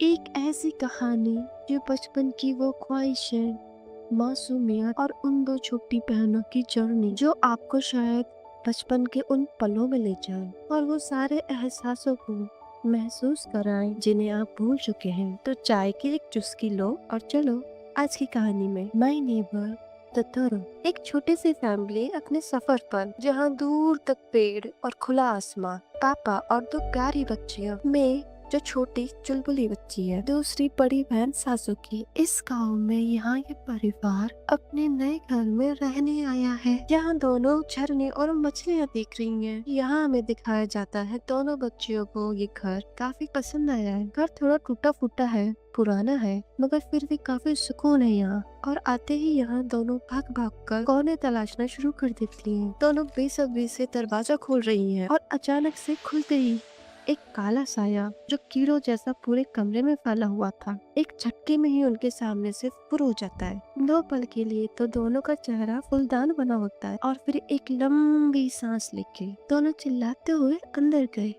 एक ऐसी कहानी जो बचपन की वो ख्वाहिशें, मासूमियत और उन दो छोटी बहनों की जर्नी जो आपको शायद बचपन के उन पलों में ले जाए और वो सारे एहसासों को महसूस कराए जिन्हें आप भूल चुके हैं। तो चाय की एक चुस्की लो और चलो आज की कहानी में। My neighbour Totoro. एक छोटी सी फैमिली अपने सफर पर, जहाँ दूर तक पेड़ और खुला आसमान, पापा और दो प्यारी बच्चियां, मैं जो छोटी चुलबुली बच्ची है, दूसरी बड़ी बहन सासुकी। इस गांव में यहाँ ये परिवार अपने नए घर में रहने आया है, जहाँ दोनों झरने और मछलियाँ दिख रही हैं। यहाँ हमें दिखाया जाता है दोनों बच्चियों को ये घर काफी पसंद आया है। घर थोड़ा टूटा फूटा है, पुराना है, मगर फिर भी काफी सुकून है यहाँ। और आते ही यहाँ दोनों भाग भाग कर कोने तलाशना शुरू कर देती हैं। दोनों बेसब्री से दरवाजा खोल रही हैं और अचानक से खुलते ही एक काला साया जो कीड़ों जैसा पूरे कमरे में फैला हुआ था, एक झटके में ही उनके सामने से फुर हो जाता है। दो पल के लिए तो दोनों का चेहरा फूलदान बना होता है और फिर एक लंबी सांस लेके दोनों चिल्लाते हुए अंदर गए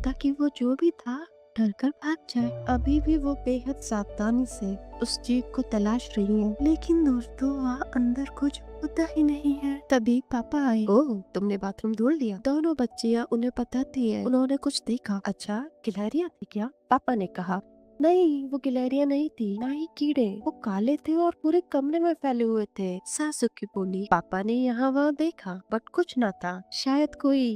ताकि वो जो भी था डर कर भाग जाए। अभी भी वो बेहद सावधानी से उस चीज को तलाश रही है, लेकिन दोस्तों वहाँ अंदर कुछ होता ही नहीं है। तभी पापा आए। ओह, तुमने बाथरूम ढूंढ लिया? दोनों बच्चियां उन्हें बताती है उन्होंने कुछ देखा। अच्छा, गिलहरियां थी क्या? पापा ने कहा। नहीं, वो गिलहरियां नहीं थी, ना ही कीड़े। वो काले थे और पूरे कमरे में फैले हुए थे। सासुकी बोली। पापा ने यहाँ वहाँ देखा बट कुछ न था। शायद कोई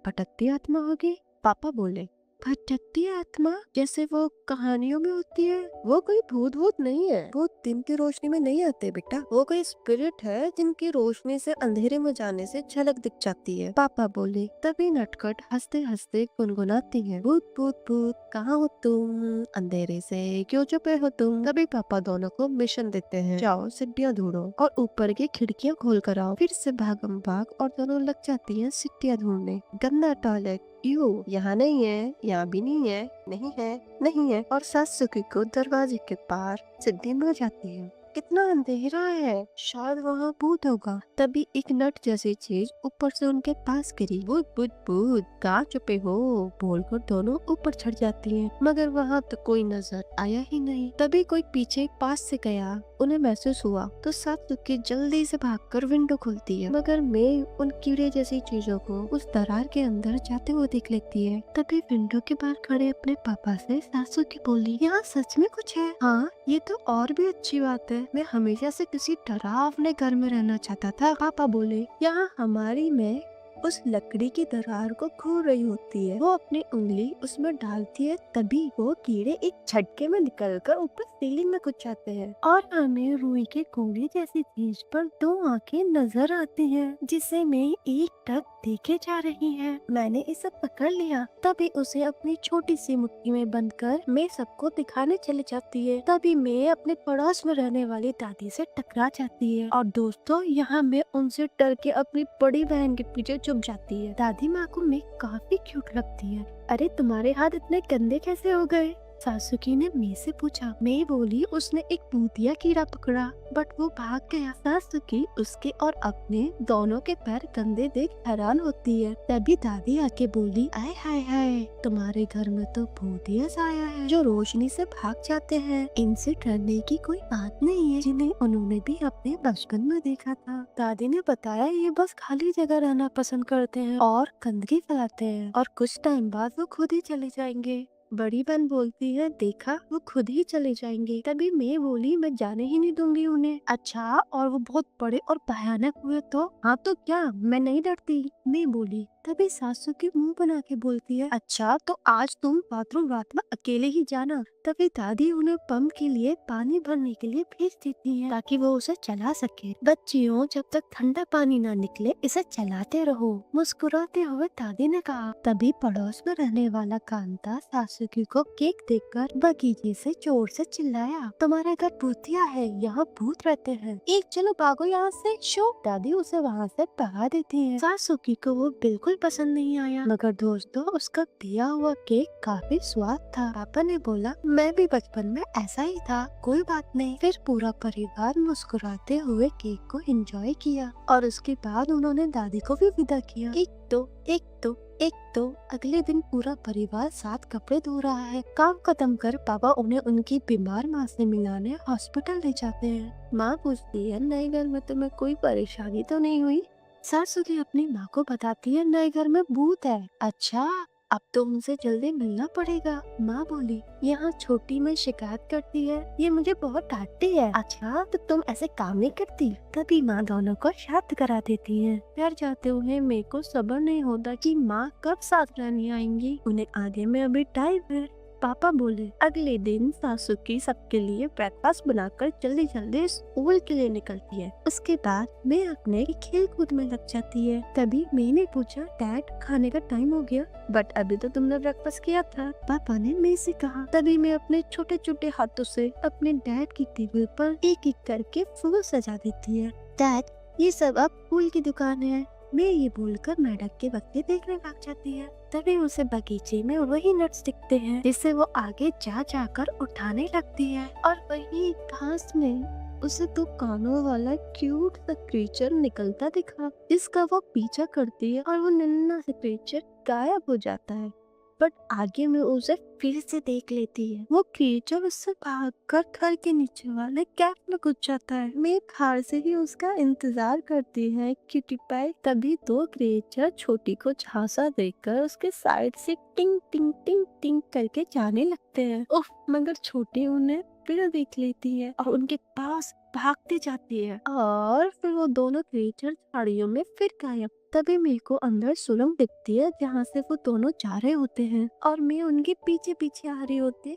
भटकती आत्मा होगी, पापा बोले। भटकती आत्मा? जैसे वो कहानियों में होती है? वो कोई भूत भूत नहीं है। भूत दिन की रोशनी में नहीं आते बेटा, वो कोई स्पिरिट है जिनकी रोशनी से अंधेरे में जाने से झलक दिख जाती है, पापा बोले। तभी नटखट हंसते हंसते गुनगुनाती है। भूत भूत भूत, कहाँ हो तुम? अंधेरे से क्यों छुपे हो तुम? तभी पापा दोनों को मिशन देते हैं, जाओ सिड्डियाँ ढूंढो और ऊपर की खिड़कियाँ खोल कर आओ। फिर से भागम भाग और दोनों लग जाती हैं सिड्डियाँ ढूंढने। गंदा टॉयलेट, यू यहाँ नहीं है, यहाँ भी नहीं है, नहीं है, नहीं है। और सासुकी को दरवाजे के पार सिद्धि मिल जाती है। कितना अंधेरा है, शायद वहाँ भूत होगा। तभी एक नट जैसी चीज ऊपर से उनके पास गिरी। भूत भूत भूत, कहाँ छुपे हो? बोलकर दोनों ऊपर चढ़ जाती हैं, मगर वहाँ तो कोई नजर आया ही नहीं। तभी कोई पीछे पास से गया, उन्हें महसूस हुआ तो सासुकी जल्दी से भागकर विंडो खोलती है, मगर मैं उन कीड़े जैसी चीजों को उस दरार के अंदर जाते हुए देख लेती है। तभी विंडो के बाहर खड़े अपने पापा से सासुकी बोली, यहाँ सच में कुछ है? हाँ, ये तो और भी अच्छी बात है। मैं हमेशा से किसी डरावने घर में रहना चाहता था, पापा बोले। यहाँ हमारी मैं उस लकड़ी की दरार को खोल रही होती है, वो अपनी उंगली उसमें डालती है, तभी वो कीड़े एक झटके में निकलकर ऊपर सीलिंग में कुछ जाते हैं और हमें रुई के कोड़े जैसी चीज पर दो आंखें नजर आती हैं, जिसे मैं एक टक देखे जा रही है। मैंने इसे पकड़ लिया। तभी उसे अपनी छोटी सी मुट्ठी में बंद कर मैं सबको दिखाने चली जाती है। तभी मैं अपने पड़ोस में रहने वाली दादी से टकरा जाती है और दोस्तों यहाँ मैं उनसे डर के अपनी बड़ी बहन के पीछे छुप जाती है। दादी माँ को मैं काफी क्यूट लगती है। अरे तुम्हारे हाथ इतने गंदे कैसे हो गए? सासुकी ने मैं से पूछा। मैं बोली, उसने एक भूतिया कीड़ा पकड़ा बट वो भाग गया। सासुकी उसके और अपने दोनों के पैर गंदे देख हैरान होती है। तभी दादी आके बोली, आय हाय हाय, तुम्हारे घर में तो भूतिया साया है जो रोशनी से भाग जाते हैं। इनसे डरने की कोई बात नहीं है, जिन्हें उन्होंने भी अपने बचपन में देखा था। दादी ने बताया ये बस खाली जगह रहना पसंद करते हैं और गंदगी फैलाते हैं और कुछ टाइम बाद वो खुद ही चले जाएंगे। बड़ी बहन बोलती है, देखा वो खुद ही चले जाएंगे। तभी मैं बोली, मैं जाने ही नहीं दूंगी उन्हें। अच्छा, और वो बहुत बड़े और भयानक हुए तो? हाँ तो क्या, मैं नहीं डरती, मैं बोली। तभी सासू की मुंह बना के बोलती है, अच्छा तो आज तुम बाथरूम रात में अकेले ही जाना। तभी दादी उन्हें पंप के लिए पानी भरने के लिए भेज देती है ताकि वो उसे चला सके। बच्चियों, जब तक ठंडा पानी ना निकले इसे चलाते रहो, मुस्कुराते हुए दादी ने कहा। तभी पड़ोस में रहने वाला कांता सासुकी को केक देखकर बगीचे से जोर से चिल्लाया, तुम्हारे घर भूतिया है, यहाँ भूत रहते हैं, एक चलो भागो यहाँ से। शो, दादी उसे वहाँ से भगा देती है। सासुकी को वो बिल्कुल पसंद नहीं आया, मगर दोस्तों उसका दिया हुआ केक काफी स्वाद था। पापा ने बोला, मैं भी बचपन में ऐसा ही था, कोई बात नहीं। फिर पूरा परिवार मुस्कुराते हुए केक को एंजॉय किया और उसके बाद उन्होंने दादी को भी विदा किया। एक दो एक तो अगले दिन पूरा परिवार साथ कपड़े धो रहा है। काम खत्म कर पापा उन्हें उनकी बीमार माँ से मिलाने हॉस्पिटल ले जाते हैं। माँ पूछती है, नए घर में तुम्हें कोई परेशानी तो नहीं हुई? सासुली अपनी माँ को बताती है, नए घर में भूत है। अच्छा, अब तो उनसे जल्दी मिलना पड़ेगा। माँ बोली, यहाँ छोटी में शिकायत करती है, ये मुझे बहुत डांटती है। अच्छा, तो तुम ऐसे काम नहीं करती? तभी माँ दोनों को शांत करा देती है। घर जाते हुए मेरे को सब्र नहीं होता कि माँ कब साथ रहने आएंगी। उन्हें आगे में अभी टाइम है। पापा बोले, अगले दिन सासुकी सबके लिए ब्रेकफास्ट बनाकर जल्दी जल्दी स्कूल के लिए निकलती है। उसके बाद मैं अपने खेल कूद में लग जाती है। तभी मैंने पूछा, डैड खाने का टाइम हो गया? बट अभी तो तुमने ब्रेकफास्ट किया था, पापा ने मैं से कहा। तभी मैं अपने छोटे छोटे हाथों से अपने डैड की टेबल पर एक एक करके फूल सजा देती है। डैड, ये सब अब फूल की दुकान है। मैं ये बोलकर मेढक के बच्चे देखने लग जाती है। तभी उसे बगीचे में वही नट्स दिखते हैं जिसे वो आगे जा जाकर उठाने लगती है। और वही घास में उसे दो कानों वाला क्यूट सा क्रीचर निकलता दिखा, जिसका वो पीछा करती है और वो नन्हा सा क्रीचर गायब हो जाता है। बट आगे में उसे फिर से देख लेती है। वो क्रिएचर उससे भागकर घर के नीचे वाले कैफ में घुस जाता है। मैं बाहर से ही उसका इंतजार करती है क्यूटी पाई। तभी दो क्रिएचर छोटी को झांसा देकर उसके साइड से टिंग टिंग टिंग टिंग करके जाने लगते हैं। उफ, मगर छोटी उन्हें फिर देख लेती है और उनके पास भागती जाती है और फिर वो दोनों क्रिएचर झाड़ियों में फिर गायब। तभी मेरे को अंदर सुरंग दिखती है जहाँ से वो दोनों जा रहे होते हैं और मैं उनके पीछे पीछे आ रही होती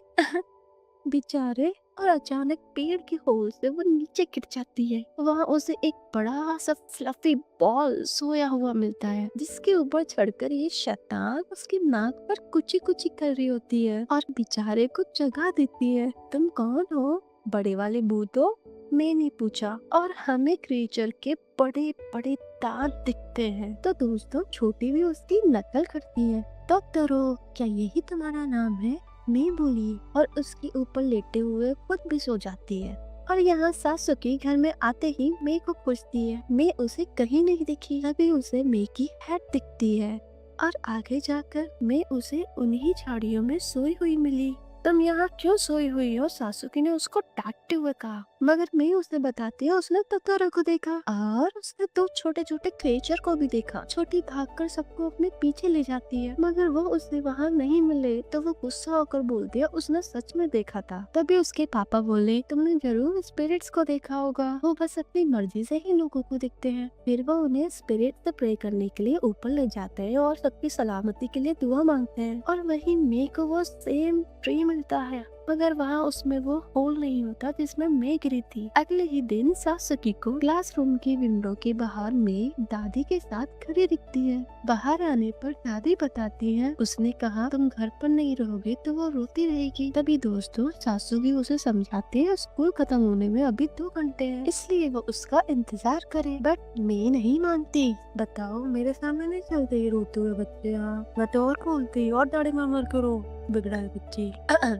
बेचारे। और अचानक पेड़ के होल से वो नीचे गिर जाती है। वहाँ उसे एक बड़ा सा फ्लफी बॉल सोया हुआ मिलता है, जिसके ऊपर चढ़कर ये शैतान उसकी नाक पर कुची कुची कर रही होती है और बेचारे को जगा देती है। तुम कौन हो? बड़े वाले भूतो? मैंने पूछा। और हमें क्रिएचर के बड़े बड़े दांत दिखते हैं। तो दोस्तों, छोटी भी उसकी नकल करती है। डॉक्टरो, क्या यही तुम्हारा नाम है? मैं बोली और उसके ऊपर लेटे हुए खुद भी सो जाती है। और यहाँ सासुकी घर में आते ही मे को पूछती है। मैं उसे कहीं नहीं दिखी। तभी उसे मे की हेड दिखती है और आगे जाकर मैं उसे उन्हीं झाड़ियों में सोई हुई मिली। तुम यहाँ क्यों सोई हुई हो? सासुकी ने उसको डांटते हुए कहा। मगर मैं उसे बताती है, उसने टोटोरो को देखा और उसने दो छोटे छोटे क्रिएचर को भी देखा। छोटी भागकर सबको अपने पीछे ले जाती है, मगर वो उसे वहाँ नहीं मिले। तो वो गुस्सा होकर बोलती है, उसने सच में देखा था। तभी उसके पापा बोले, तुमने जरूर स्पिरिट्स को देखा होगा, वो बस अपनी मर्जी से ही लोगों को दिखते हैं। फिर वो उन्हें स्पिरिट से प्रे करने के लिए ऊपर ले जाते हैं और सबकी सलामती के लिए दुआ मांगते हैं। और वही मे को वो सेम ट्री मिलता है, मगर वहाँ उसमें वो होल नहीं होता जिसमें मैं गिरी थी। अगले ही दिन सासुकी को क्लासरूम की विंडो के बाहर में दादी के साथ खड़ी दिखती है। बाहर आने पर दादी बताती है, उसने कहा तुम घर पर नहीं रहोगे तो वो रोती रहेगी। तभी दोस्तों, सासुकी उसे समझाते हैं, स्कूल खत्म होने में अभी 2 घंटे हैं, इसलिए वो उसका इंतजार करे। बट मैं नहीं मानती। बताओ, मेरे सामने नहीं चलते ये रोते हुए बच्चे। मैं तो और बोलती और दाढ़ी मार करो, बिगड़ा है बच्ची।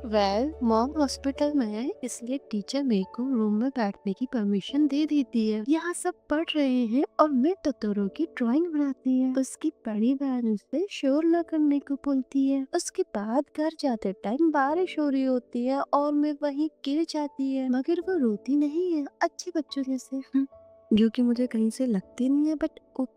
वेल, मॉम हॉस्पिटल में है, इसलिए टीचर मेरे को रूम में बैठने की परमिशन दे देती है। यहाँ सब पढ़ रहे हैं और मैं टोटोरो की ड्राइंग बनाती है। उसकी बड़ी बहन उससे शोर न करने को बोलती है। उसके बाद घर जाते टाइम बारिश हो रही होती है और मैं वहीं गिर जाती है, मगर वो रोती नहीं है, अच्छे बच्चों जैसे। जो कि मुझे कहीं से लगती नहीं है, बट ओके।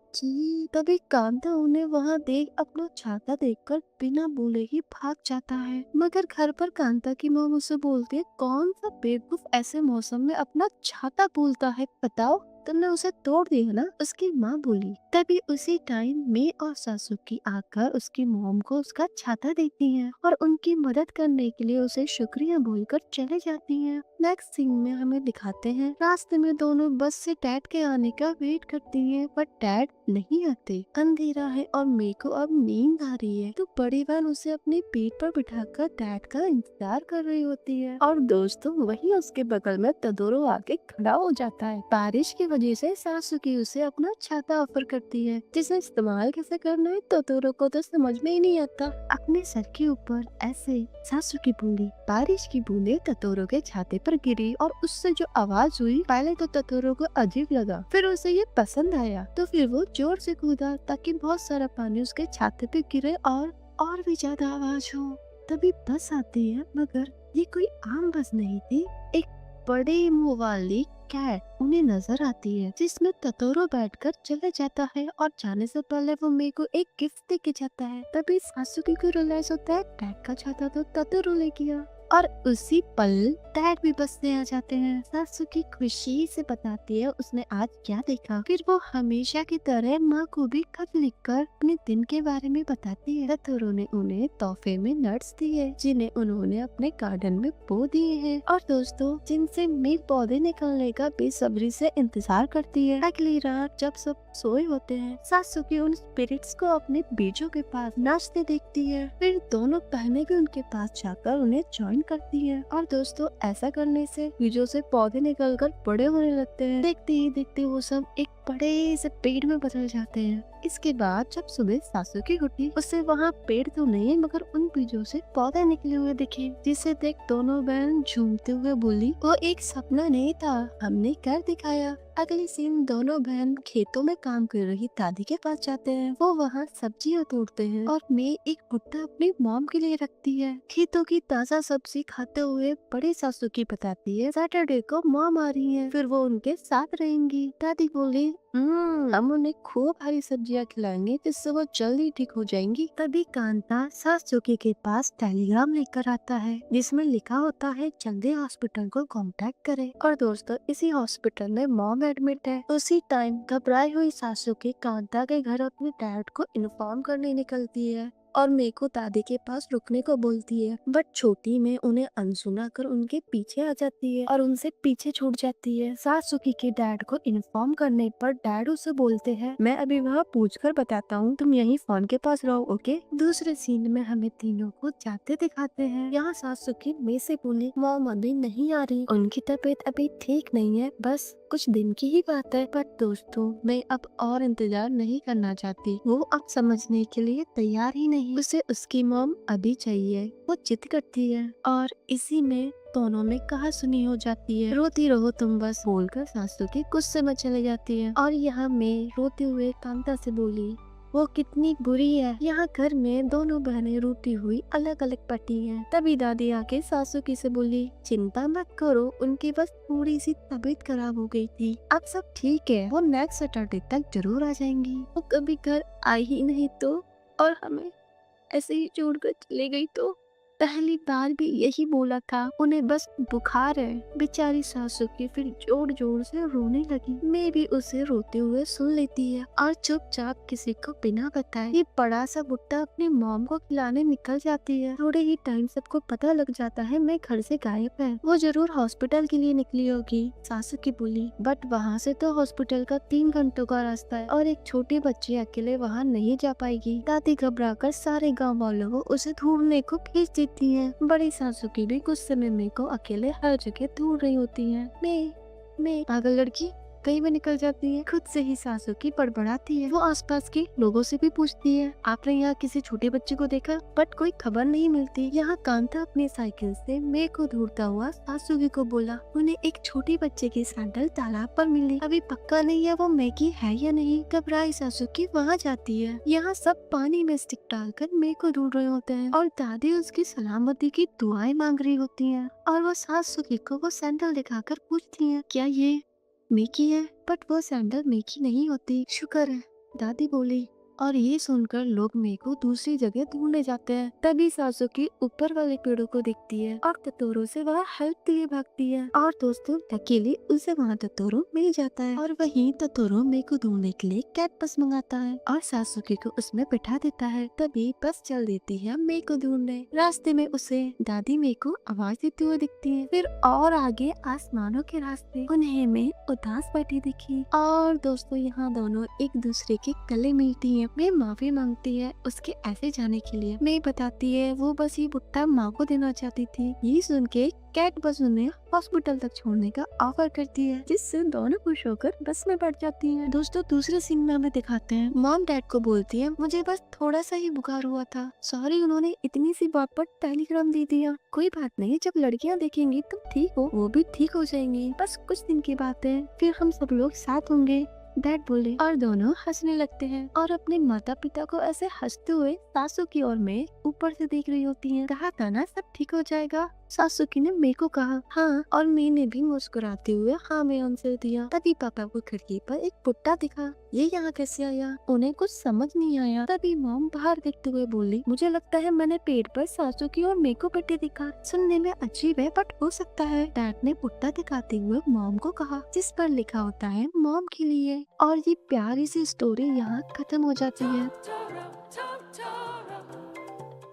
तभी कांता उन्हें वहाँ देख अपना छाता देखकर बिना बोले ही भाग जाता है। मगर घर पर कांता की मॉम उसे बोलती है, कौन सा बेवकूफ ऐसे मौसम में अपना छाता भूलता है? बताओ, तुमने उसे तोड़ दिया ना? उसकी माँ बोली। तभी उसी टाइम मैं और सासुकी आकर उसकी मॉम को उसका छाता देती हैं और उनकी मदद करने के लिए उसे शुक्रिया बोलकर चले जाती हैं। नेक्स्ट सीन में हमें दिखाते हैं, रास्ते में दोनों बस से डैड के आने का वेट करती हैं, बट डैड नहीं आते। अंधेरा है और मेरे को अब नींद आ रही है, तो बड़ी बहन उसे अपने पीठ पर बिठाकर डैड का इंतजार कर रही होती है। और दोस्तों, वहीं उसके बगल में टोटोरो आके खड़ा हो जाता है। बारिश की वजह से सासुकी उसे अपना छाता ऑफर करती है, जिसे इस्तेमाल कैसे करना है तोतोरो को तो समझ में ही नहीं आता। अपने सर के ऊपर ऐसे सासुकी बोली। बारिश की बूंदें तोतोरो के छाते पर गिरी और उससे जो आवाज हुई, पहले तो तोतोरो को अजीब लगा, फिर उसे ये पसंद आया, तो फिर वो जोर से कूदा ताकि बहुत सारा पानी उसके छाते पे गिरे और भी ज्यादा आवाज हो। तभी बस आती है, मगर ये कोई आम बस नहीं थी। एक बड़े मुंह वाली कैट उन्हें नजर आती है, जिसमें तोतोरो बैठकर चले जाता है और जाने से पहले वो मेरे को एक गिफ्ट दे के जाता है। तभी सासुकी को रियलाइज होता है कैट का छाता तो तोतोरो ले गया, और उसी पल डैड भी बस से आ जाते हैं। सासुकी खुशी से बताती है उसने आज क्या देखा। फिर वो हमेशा की तरह माँ को भी खत लिखकर अपने दिन के बारे में बताती है। तोतोरो ने उन्हें तोहफे में नट्स दिए, जिन्हें उन्होंने अपने गार्डन में बो दिए हैं, और दोस्तों जिनसे मेघ पौधे निकलने का बेसब्री से इंतजार करती है। अगली रात जब सब सोए होते हैं, सासुकी उन स्पिरिट्स को अपने बीजों के पास नाचते देखती है। फिर दोनों बहनें भी उनके पास जाकर उन्हें ज्वाइन करती है, और दोस्तों ऐसा करने से बीजों से पौधे निकलकर बड़े होने लगते हैं। देखते ही देखते वो सब एक बड़े से पेड़ में बदल जाते हैं। इसके बाद जब सुबह सासुकी उठी, उसे वहाँ पेड़ तो नहीं मगर उन बीजों से पौधे निकले हुए दिखे, जिसे देख दोनों बहन झूमते हुए बोली, वो एक सपना नहीं था, हमने कर दिखाया। अगले सीन दोनों बहन खेतों में काम कर रही दादी के पास जाते हैं। वो वहाँ सब्जियाँ तोड़ते हैं और मैं एक भुट्टा अपनी मॉम के लिए रखती है। खेतों की ताज़ा सब्जी खाते हुए बड़ी सासुकी बताती है सैटरडे को मॉम आ रही है, फिर वो उनके साथ रहेंगी। दादी बोली, हम उन्हें खूब हरी सब्जियाँ खिलाएंगे जिससे वो जल्दी ठीक हो जाएंगी। तभी कांता सासुकी के पास टेलीग्राम लेकर आता है, जिसमें लिखा होता है जल्दी हॉस्पिटल को कांटेक्ट करें। और दोस्तों इसी हॉस्पिटल में मॉम एडमिट है। उसी टाइम घबराई हुई सासुकी कांता के घर अपने डैड को इन्फॉर्म करने निकलती है और मेको दादी के पास रुकने को बोलती है, बट छोटी में उन्हें अनसुना कर उनके पीछे आ जाती है और उनसे पीछे छूट जाती है। सासुकी के डैड को इन्फॉर्म करने पर डैड उसे बोलते हैं, मैं अभी वहाँ पूछकर बताता हूँ, तुम यहीं फोन के पास रहो, ओके। दूसरे सीन में हमें तीनों को जाते दिखाते हैं। यहाँ सासुकी में से बोली, मॉम अभी नहीं आ रही, उनकी तबीयत अभी ठीक नहीं है, बस कुछ दिन की ही बात है। पर दोस्तों मैं अब और इंतजार नहीं करना चाहती। वो अब समझने के लिए तैयार ही नहीं, उसे उसकी मॉम अभी चाहिए। वो जिद करती है और इसी में दोनों में कहा सुनी हो जाती है। रोती रहो तुम बस बोलकर सासुकी गुस्से में चले जाती है। और यहाँ मैं रोते हुए कांता से बोली, वो कितनी बुरी है। यहाँ घर में दोनों बहनें रोती हुई अलग अलग बैठी हैं। तभी दादी आके सासुकी से बोली, चिंता मत करो, उनकी बस थोड़ी सी तबीयत खराब हो गई थी, अब सब ठीक है, वो नेक्स्ट सैटरडे तक जरूर आ जाएंगी। वो कभी घर आई ही नहीं तो, और हमें ऐसे ही छोड़कर चले गई तो। पहली बार भी यही बोला था, उन्हें बस बुखार है। बेचारी सासुकी फिर जोर जोर से रोने लगी। मैं भी उसे रोते हुए सुन लेती है और चुपचाप किसी को बिना बताए ये बड़ा सा भुट्टा अपनी मॉम को खिलाने निकल जाती है। थोड़े ही टाइम सबको पता लग जाता है मैं घर से गायब है, वो जरूर हॉस्पिटल के लिए निकली होगी, सासुकी बोली। बट वहाँ से तो हॉस्पिटल का 3 घंटों का रास्ता है और एक छोटी बच्ची अकेले वहाँ नहीं जा पाएगी। दादी घबरा कर सारे गाँव वालों को उसे ढूंढने को भेज देती है। बड़ी सासुकी भी कुछ समय में को अकेले हर जगह ढूंढ रही होती है। मैं पागल लड़की कहीं भी निकल जाती है। खुद से ही सासुकी बड़बड़ाती है। वो आसपास के लोगों से भी पूछती है, आपने यहाँ किसी छोटे बच्चे को देखा? बट कोई खबर नहीं मिलती। यहाँ कांता अपनी साइकिल से मेघ को ढूंढता हुआ सासुकी को बोला, उन्हें एक छोटे बच्चे की सैंडल तालाब पर मिली, अभी पक्का नहीं है वो मेघ की है या नहीं। घबराई सासुकी वहाँ जाती है। यहाँ सब पानी में स्टिक डालकर मेघ को ढूंढ रहे होते हैं और दादी उसकी सलामती की दुआएं मांग रही होती है। और वो सासुकी को वो सैंडल दिखाकर पूछती है, क्या ये मेकी है? बट वो सैंडल मेकी नहीं होती। शुक्र है, दादी बोली। और ये सुनकर लोग मेघ को दूसरी जगह ढूंढने जाते हैं। तभी सासुकी ऊपर वाले पेड़ों को देखती है और तोतोरो से वह हेल्प के लिए भागती है। और दोस्तों अकेले उसे वहाँ तोतोरो मिल जाता है और वहीं तोतोरो मेघ को ढूंढने के लिए कैट बस मंगाता है और सासुकी को उसमें बिठा देता है। तभी बस चल देती है मेघ को ढूंढने। रास्ते में उसे दादी मेघ को आवाज देते हुए दिखती है। फिर और आगे आसमानों के रास्ते उन्हें में उदास बैठी दिखी। और दोस्तों यहाँ दोनों एक दूसरे के गले मिलती है है। मैं माफी मांगती है उसके ऐसे जाने के लिए। मैं बताती है वो बस ये भुट्टा माँ को देना चाहती थी। ये सुन के कैट बस उन्हें हॉस्पिटल तक छोड़ने का ऑफर करती है, जिससे दोनों खुश होकर बस में बैठ जाती हैं। दोस्तों दूसरे सीन में हमें दिखाते हैं मॉम डैड को बोलती है मुझे बस थोड़ा सा ही बुखार हुआ था, सॉरी उन्होंने इतनी सी बात पर टेलीग्राम दे दिया। कोई बात नहीं, जब लड़कियां देखेंगी तुम ठीक हो वो भी ठीक हो जाएंगी, बस कुछ दिन की बात है, फिर हम सब लोग साथ होंगे। डैड बोले और दोनों हंसने लगते हैं और अपने माता पिता को ऐसे हंसते हुए सासू की ओर में ऊपर से देख रही होती हैं। कहा था ना सब ठीक हो जाएगा, सासुकी ने मेरे को कहा हाँ, और मैंने भी मुस्कुराते हुए हाँ में आंसर दिया। तभी पापा को खिड़की पर एक पुट्टा दिखा, ये यहाँ कैसे आया? उन्हें कुछ समझ नहीं आया। तभी मॉम बाहर देखते हुए बोली मुझे लगता है मैंने पेड़ पर सासुकी और मेरे को पेटे दिखा। सुनने में अजीब है बट हो सकता है। डैड ने पुट्टा दिखाते हुए मॉम को कहा, जिस पर लिखा होता है मॉम के लिए। और ये प्यारी सी स्टोरी यहाँ खत्म हो जाती है।